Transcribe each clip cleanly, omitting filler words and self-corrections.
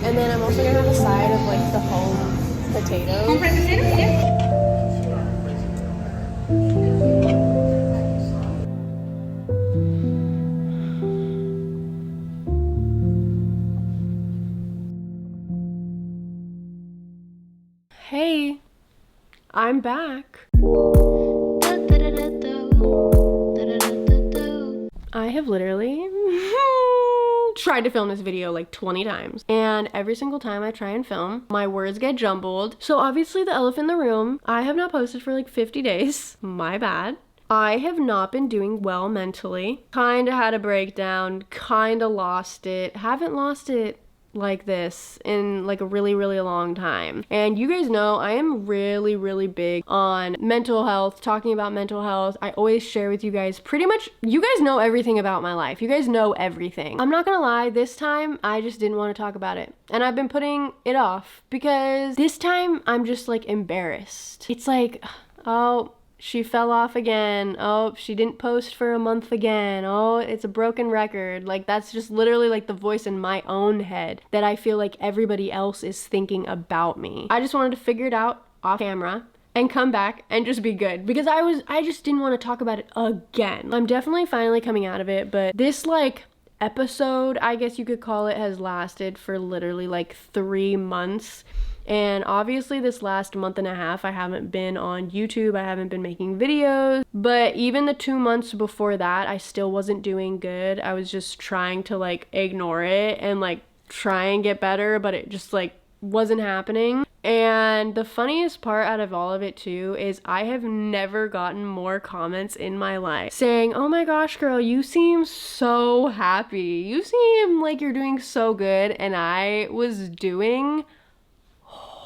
And then I'm also gonna have a side of like the home potatoes. Home fried potatoes, yeah. Hey, I'm back. I have literally tried to film this video like 20 times, and every single time I try and film, my words get jumbled. So obviously the elephant in the room, I have not posted for like 50 days. My bad. I have not been doing well mentally. Kinda had a breakdown, kinda lost it. Haven't lost it like this in like a really long time. And you guys know I am really big on mental health, talking about mental health. I always share with you guys pretty much, you guys know everything about my life. You guys know everything. I'm not gonna lie, this time I just didn't want to talk about it. And I've been putting it off because this time I'm just like embarrassed. It's like, oh, she fell off again. Oh, she didn't post for a month again. Oh, it's a broken record. Like, that's just literally like the voice in my own head that I feel like everybody else is thinking about me. I just wanted to figure it out off camera and come back and just be good because I just didn't want to talk about it again. I'm definitely finally coming out of it, but this like episode, I guess you could call it, has lasted for literally like 3 months. And obviously this last month and a half, I haven't been on YouTube, I haven't been making videos, but even the 2 months before that, I still wasn't doing good. I was just trying to like ignore it and like try and get better, but it just like wasn't happening. And the funniest part out of all of it too is I have never gotten more comments in my life saying, oh my gosh girl, you seem so happy, you seem like you're doing so good. And I was doing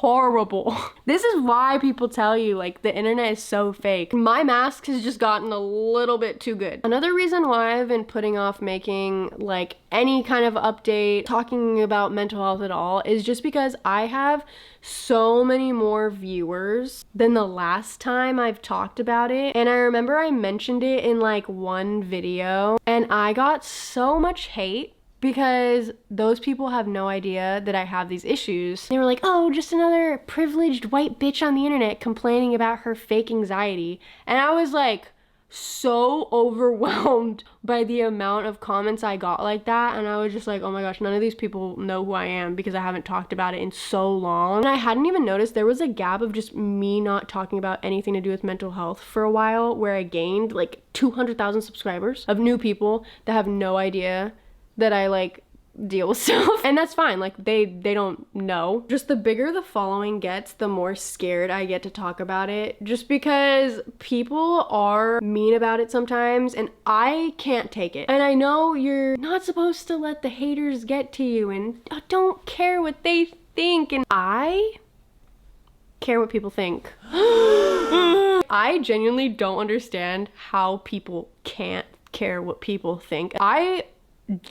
horrible. This is why people tell you like the internet is so fake. My mask has just gotten a little bit too good. Another reason why I've been putting off making like any kind of update talking about mental health at all is just because I have so many more viewers than the last time I've talked about it. And I remember I mentioned it in like one video and I got so much hate because those people have no idea that I have these issues. They were like, oh, just another privileged white bitch on the internet complaining about her fake anxiety. And I was like so overwhelmed by the amount of comments I got like that. And I was just like, oh my gosh, none of these people know who I am because I haven't talked about it in so long. And I hadn't even noticed there was a gap of just me not talking about anything to do with mental health for a while where I gained like 200,000 subscribers of new people that have no idea that I like deal with stuff. And that's fine. Like they don't know. Just the bigger the following gets, the more scared I get to talk about it. Just because people are mean about it sometimes and I can't take it. And I know you're not supposed to let the haters get to you and don't care what they think. And I care what people think. I genuinely don't understand how people can't care what people think. I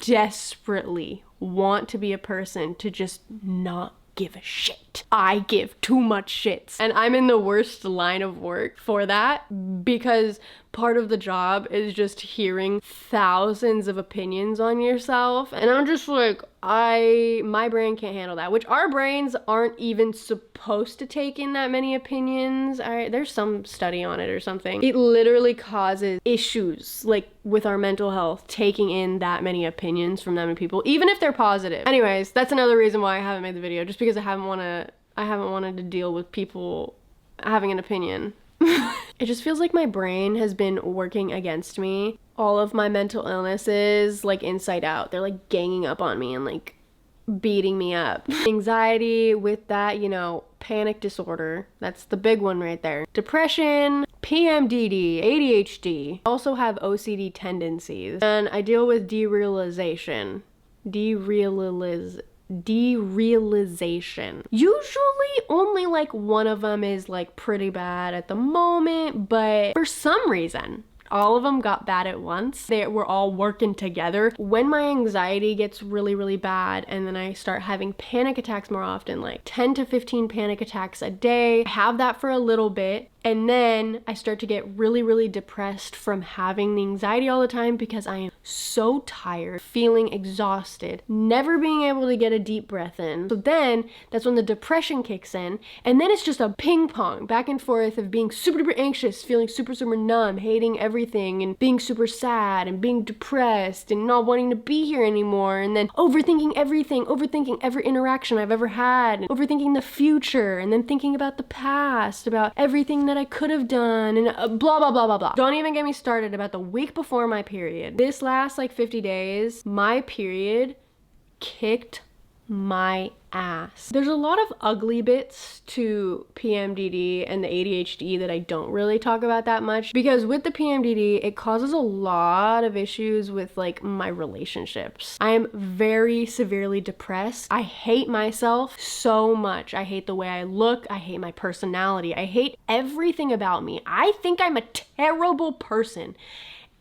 desperately want to be a person to just not give a shit. I give too much shits. And I'm in the worst line of work for that because part of the job is just hearing thousands of opinions on yourself. And I'm just like, my brain can't handle that, which our brains aren't even supposed to take in that many opinions. There's some study on it or something. It literally causes issues like with our mental health, taking in that many opinions from that many people, even if they're positive. Anyways, that's another reason why I haven't made the video, just because I haven't wanted to deal with people having an opinion. It just feels like my brain has been working against me. All of my mental illnesses, like inside out, they're like ganging up on me and like beating me up. Anxiety, with that, you know, panic disorder, that's the big one right there. Depression, PMDD, ADHD. I also have OCD tendencies, and I deal with derealization. Usually only like one of them is like pretty bad at the moment, but for some reason all of them got bad at once. They were all working together. When my anxiety gets really, really bad and then I start having panic attacks more often, like 10 to 15 panic attacks a day, I have that for a little bit. And then I start to get really, really depressed from having the anxiety all the time because I am so tired, feeling exhausted, never being able to get a deep breath in. So then that's when the depression kicks in. And then it's just a ping pong back and forth of being super duper anxious, feeling super, super numb, hating everything, and being super sad and being depressed and not wanting to be here anymore. And then overthinking everything, overthinking every interaction I've ever had, and overthinking the future, and then thinking about the past, about everything that I could have done, and blah, blah, blah, blah, blah. Don't even get me started about the week before my period. This last like 50 days, my period kicked my ass. There's a lot of ugly bits to PMDD and the ADHD that I don't really talk about that much, because with the PMDD, it causes a lot of issues with like my relationships. I am very severely depressed. I hate myself so much. I hate the way I look. I hate my personality. I hate everything about me. I think I'm a terrible person.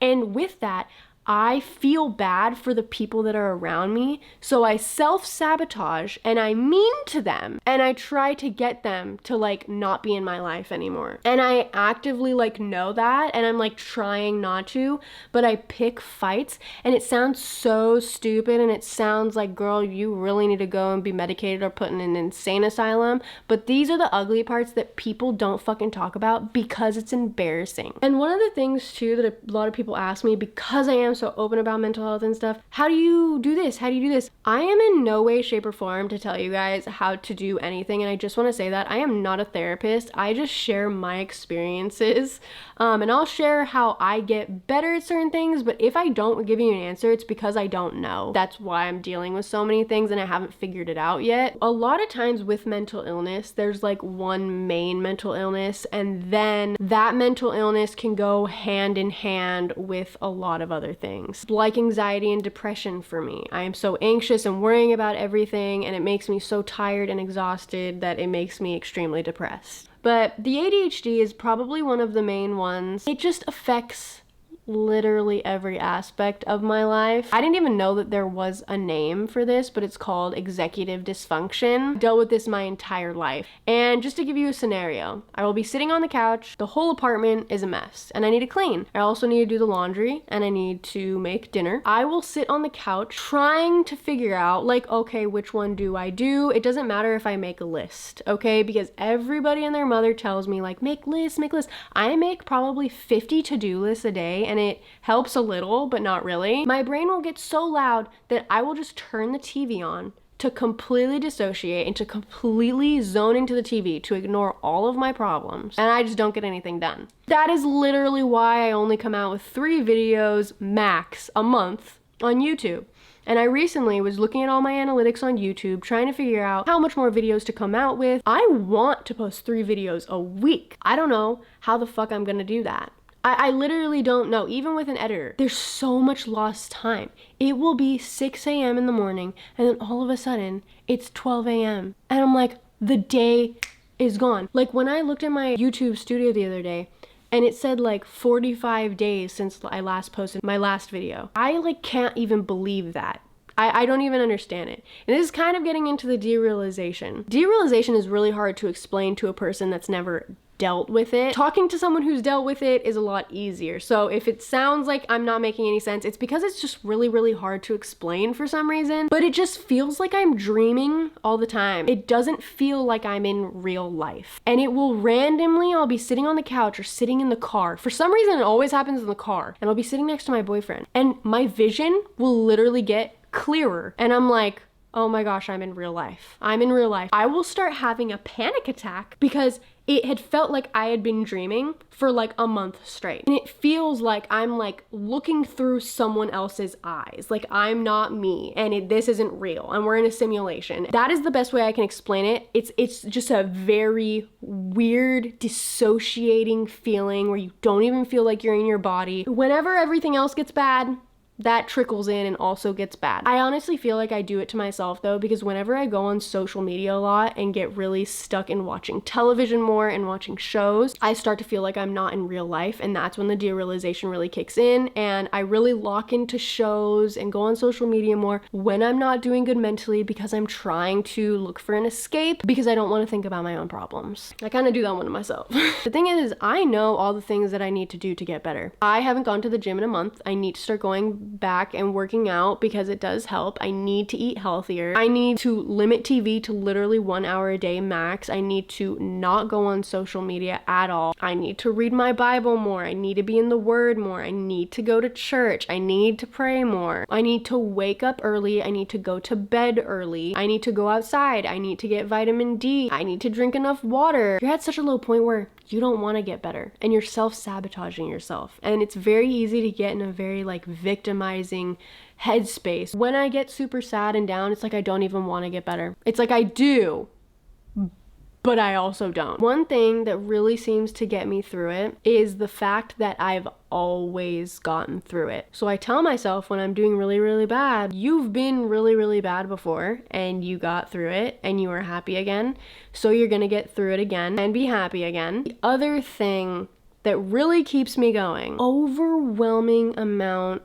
And with that, I feel bad for the people that are around me, so I self-sabotage and I mean to them and I try to get them to like not be in my life anymore. And I actively like know that and I'm like trying not to, but I pick fights and it sounds so stupid and it sounds like, girl, you really need to go and be medicated or put in an insane asylum. But these are the ugly parts that people don't fucking talk about because it's embarrassing. And one of the things too that a lot of people ask me, because I am so open about mental health and stuff, how do you do this? How do you do this? I am in no way, shape, or form to tell you guys how to do anything, and I just want to say that I am not a therapist. I just share my experiences, and I'll share how I get better at certain things, but if I don't give you an answer, it's because I don't know. That's why I'm dealing with so many things and I haven't figured it out yet. A lot of times with mental illness, there's like one main mental illness, and then that mental illness can go hand in hand with a lot of other things, like anxiety and depression for me. I am so anxious and worrying about everything, and it makes me so tired and exhausted that it makes me extremely depressed. But the ADHD is probably one of the main ones. It just affects literally every aspect of my life. I didn't even know that there was a name for this, but it's called executive dysfunction. I dealt with this my entire life. And just to give you a scenario, I will be sitting on the couch, the whole apartment is a mess, and I need to clean. I also need to do the laundry, and I need to make dinner. I will sit on the couch trying to figure out, like, okay, which one do I do? It doesn't matter if I make a list, okay? Because everybody and their mother tells me, like, make lists, make lists. I make probably 50 to-do lists a day, and it helps a little, but not really. My brain will get so loud that I will just turn the TV on to completely dissociate and to completely zone into the TV to ignore all of my problems, and I just don't get anything done. That is literally why I only come out with 3 videos max a month, on YouTube. And I recently was looking at all my analytics on YouTube, trying to figure out how much more videos to come out with. I want to post 3 videos a week. I don't know how the fuck I'm gonna do that. I literally don't know, even with an editor. There's so much lost time. It will be 6 a.m. in the morning, and then all of a sudden, it's 12 a.m. And I'm like, the day is gone. Like when I looked at my YouTube studio the other day, and it said like 45 days since I last posted my last video. I like can't even believe that. I don't even understand it. And this is kind of getting into the derealization. Derealization is really hard to explain to a person that's never dealt with it. Talking to someone who's dealt with it is a lot easier. So if it sounds like I'm not making any sense, it's because it's just really, really hard to explain for some reason. But it just feels like I'm dreaming all the time. It doesn't feel like I'm in real life. And it will randomly, I'll be sitting on the couch or sitting in the car. For some reason, it always happens in the car. And I'll be sitting next to my boyfriend. And my vision will literally get clearer. And I'm like, oh my gosh, I'm in real life. I'm in real life. I will start having a panic attack because it had felt like I had been dreaming for like a month straight. And it feels like I'm like looking through someone else's eyes. Like I'm not me and this isn't real and we're in a simulation. That is the best way I can explain it. It's just a very weird, dissociating feeling where you don't even feel like you're in your body. Whenever everything else gets bad, that trickles in and also gets bad. I honestly feel like I do it to myself though, because whenever I go on social media a lot and get really stuck in watching television more and watching shows, I start to feel like I'm not in real life, and that's when the derealization really kicks in, and I really lock into shows and go on social media more when I'm not doing good mentally because I'm trying to look for an escape because I don't want to think about my own problems. I kind of do that one to myself. The thing is, I know all the things that I need to do to get better. I haven't gone to the gym in a month. I need to start going back and working out because it does help. I need to eat healthier. I need to limit TV to literally 1 hour a day max. I need to not go on social media at all. I need to read my Bible more. I need to be in the Word more. I need to go to church. I need to pray more. I need to wake up early. I need to go to bed early. I need to go outside. I need to get vitamin D. I need to drink enough water. You're at such a low point where you don't want to get better and you're self-sabotaging yourself. And it's very easy to get in a very like victimizing headspace. When I get super sad and down, it's like I don't even want to get better. It's like I do, but I also don't. One thing that really seems to get me through it is the fact that I've always gotten through it. So I tell myself when I'm doing really, really bad, you've been really, really bad before and you got through it and you are happy again. So you're gonna get through it again and be happy again. The other thing that really keeps me going, overwhelming amount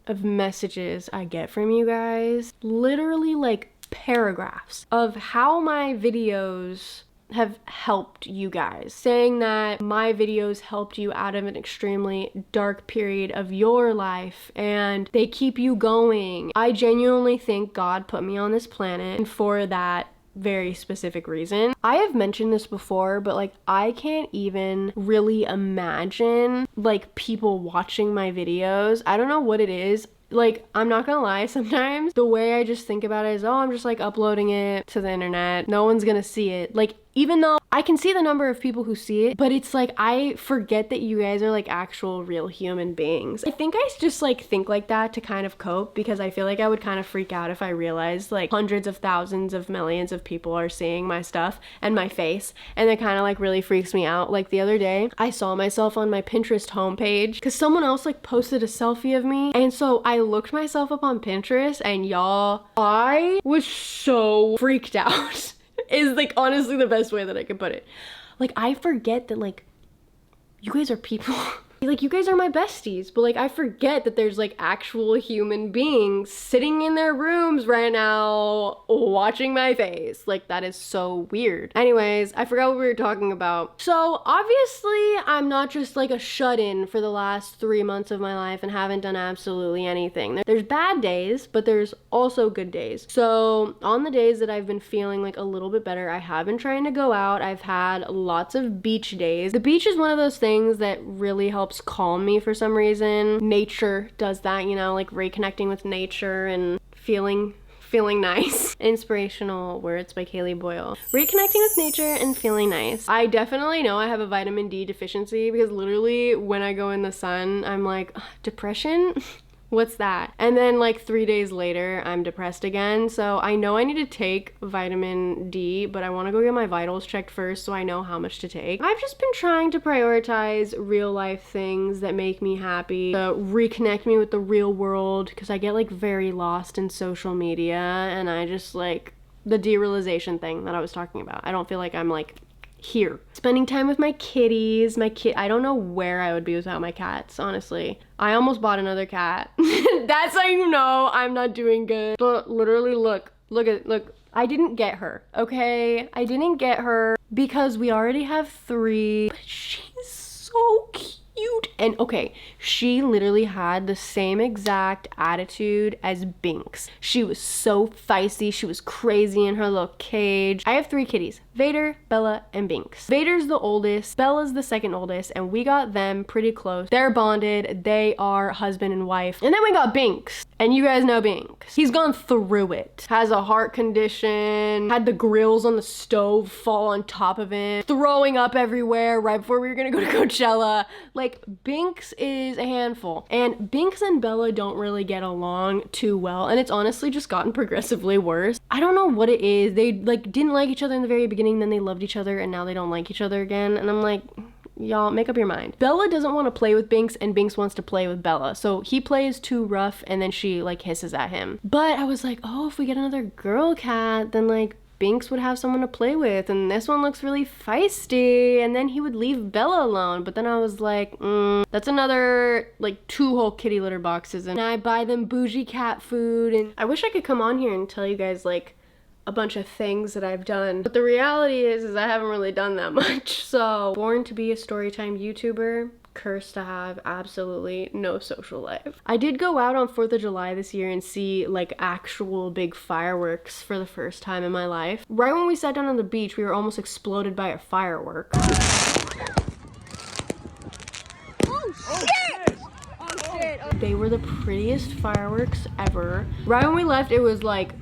of messages I get from you guys, literally like paragraphs of how my videos have helped you guys, saying that my videos helped you out of an extremely dark period of your life and they keep you going. I genuinely think God put me on this planet for that very specific reason. I have mentioned this before, but like I can't even really imagine like people watching my videos. I don't know what it is. Like, I'm not gonna lie, sometimes the way I just think about it is, oh, I'm just like uploading it to the internet. No one's gonna see it. Like, even though I can see the number of people who see it, but it's like, I forget that you guys are like actual real human beings. I think I just like think like that to kind of cope because I feel like I would kind of freak out if I realized like hundreds of thousands of millions of people are seeing my stuff and my face, and it kind of like really freaks me out. Like the other day, I saw myself on my Pinterest homepage because someone else like posted a selfie of me, and so I looked myself up on Pinterest, and y'all, I was so freaked out. Is like honestly the best way that I could put it. Like I forget that like you guys are people. Like you guys are my besties, but like I forget that there's like actual human beings sitting in their rooms right now watching my face. Like that is so weird. Anyways, I forgot what we were talking about. So obviously I'm not just like a shut-in for the last 3 months of my life and haven't done absolutely anything. There's bad days, but there's also good days. So on the days that I've been feeling like a little bit better, I have been trying to go out. I've had lots of beach days. The beach is one of those things that really helps calm me for some reason. Nature does that, you know, like reconnecting with nature and feeling nice. Inspirational words by Kaylee Boyle. Reconnecting with nature and feeling nice. I definitely know I have a vitamin D deficiency because literally when I go in the sun, I'm like, depression? What's that? And then like 3 days later, I'm depressed again. So I know I need to take vitamin D, but I want to go get my vitals checked first so I know how much to take. I've just been trying to prioritize real life things that make me happy, to reconnect me with the real world, because I get like very lost in social media, and I just like the derealization thing that I was talking about. I don't feel like I'm like here. Spending time with my kitties. I don't know where I would be without my cats, honestly. I almost bought another cat. That's how you know I'm not doing good. But literally look. I didn't get her, okay? I didn't get her because we already have 3. But she's so cute. And okay, she literally had the same exact attitude as Binks. She was so feisty. She was crazy in her little cage. I have 3 kitties: Vader, Bella, and Binks. Vader's the oldest, Bella's the second oldest, and we got them pretty close. They're bonded. They are husband and wife. And then we got Binks. And you guys know Binks. He's gone through it. Has a heart condition, had the grills on the stove fall on top of him, throwing up everywhere right before we were gonna go to Coachella. Like, Binks is a handful. And Binks and Bella don't really get along too well, and it's honestly just gotten progressively worse. I don't know what it is. They like didn't like each other in the very beginning, then they loved each other, and now they don't like each other again. And I'm like, y'all, make up your mind. Bella doesn't want to play with Binks, and Binks wants to play with Bella. So he plays too rough, and then she like hisses at him. But I was like, oh, if we get another girl cat, then like Binks would have someone to play with, and this one looks really feisty, and then he would leave Bella alone. But then I was like, that's another like 2 whole kitty litter boxes, and I buy them bougie cat food. And I wish I could come on here and tell you guys like a bunch of things that I've done, but the reality is I haven't really done that much. So, born to be a storytime YouTuber, cursed to have absolutely no social life. I did go out on 4th of July this year and see like actual big fireworks for the first time in my life. Right when we sat down on the beach, we were almost exploded by a firework. They were the prettiest fireworks ever. Right when we left, it was like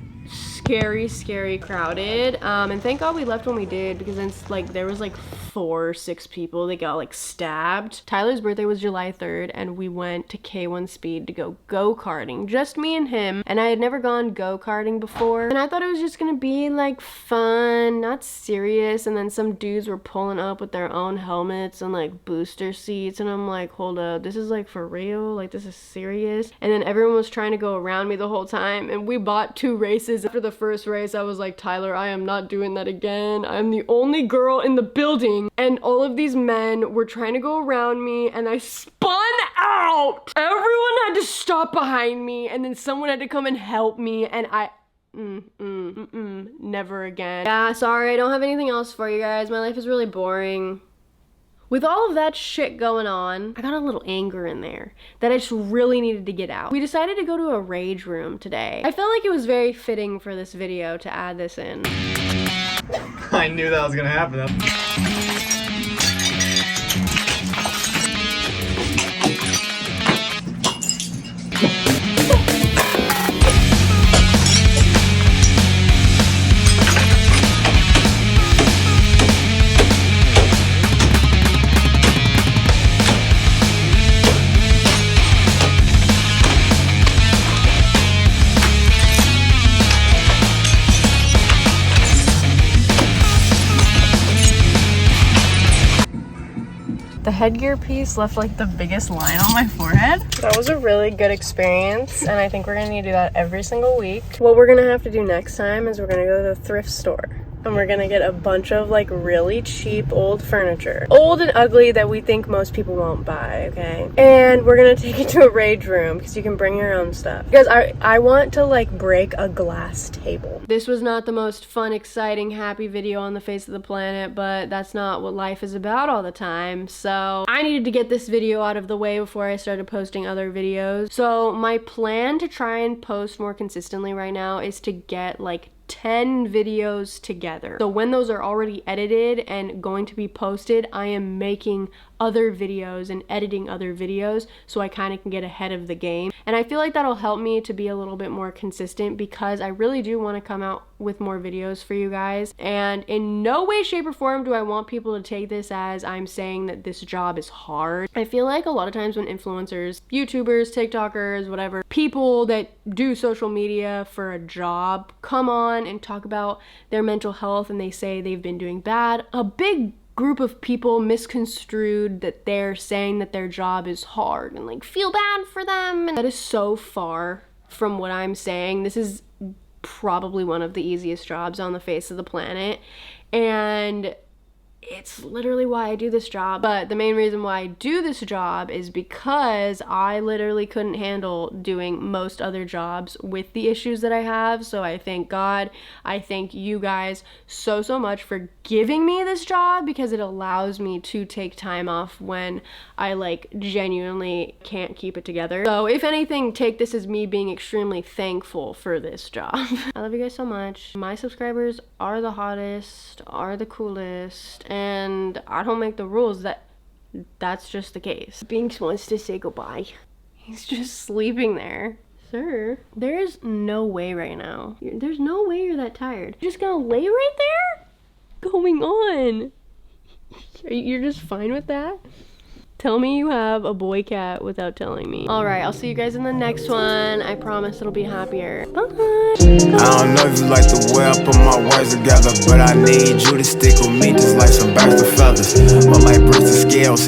scary crowded, and thank God we left when we did, because then like there was like 4 or 6 people that got like stabbed. Tyler's birthday was July 3rd, and we went to K1 Speed to go karting, just me and him, and I had never gone go-karting before, and I thought it was just gonna be like fun, not serious. And then some dudes were pulling up with their own helmets and like booster seats, and I'm like, hold up, this is like for real, like this is serious. And then everyone was trying to go around me the whole time, and we bought 2 races. After the first race, I was like, Tyler, I am not doing that again. I'm the only girl in the building, and all of these men were trying to go around me, and I spun out. Everyone had to stop behind me, and then someone had to come and help me, and I never again. Yeah, sorry, I don't have anything else for you guys. My life is really boring. With all of that shit going on, I got a little anger in there that I just really needed to get out. We decided to go to a rage room today. I felt like it was very fitting for this video to add this in. I knew that was gonna happen. The headgear piece left like the biggest line on my forehead. That was a really good experience, and I think we're gonna need to do that every single week. What we're gonna have to do next time is we're gonna go to the thrift store, and we're gonna get a bunch of like really cheap old furniture. Old and ugly that we think most people won't buy, okay? And we're gonna take it to a rage room because you can bring your own stuff. Because I want to like break a glass table. This was not the most fun, exciting, happy video on the face of the planet, but that's not what life is about all the time. So I needed to get this video out of the way before I started posting other videos. So my plan to try and post more consistently right now is to get like 10 videos together. So when those are already edited and going to be posted, I am making other videos and editing other videos so I kind of can get ahead of the game. And I feel like that'll help me to be a little bit more consistent because I really do want to come out with more videos for you guys. And in no way, shape, or form do I want people to take this as I'm saying that this job is hard. I feel like a lot of times when influencers, YouTubers, TikTokers, whatever, people that do social media for a job come on and talk about their mental health and they say they've been doing bad, a big group of people misconstrued that they're saying that their job is hard and like feel bad for them. And that is so far from what I'm saying. This is probably one of the easiest jobs on the face of the planet, and it's literally why I do this job. But the main reason why I do this job is because I literally couldn't handle doing most other jobs with the issues that I have. So I thank God, I thank you guys so much for giving me this job because it allows me to take time off when I like genuinely can't keep it together. So if anything, take this as me being extremely thankful for this job. I love you guys so much. My subscribers are the hottest, are the coolest, and I don't make the rules. That's just the case. Binks wants to say goodbye. He's just sleeping there. Sir, there's no way right now. There's no way you're that tired. You're just gonna lay right there? Going on? You're just fine with that? Tell me you have a boy cat without telling me. All right, I'll see you guys in the next one. I promise it'll be happier. Bye. I don't know if you like the way I put my words together, but I need you to stick with me just like some birds of feathers, or like bricks and scales.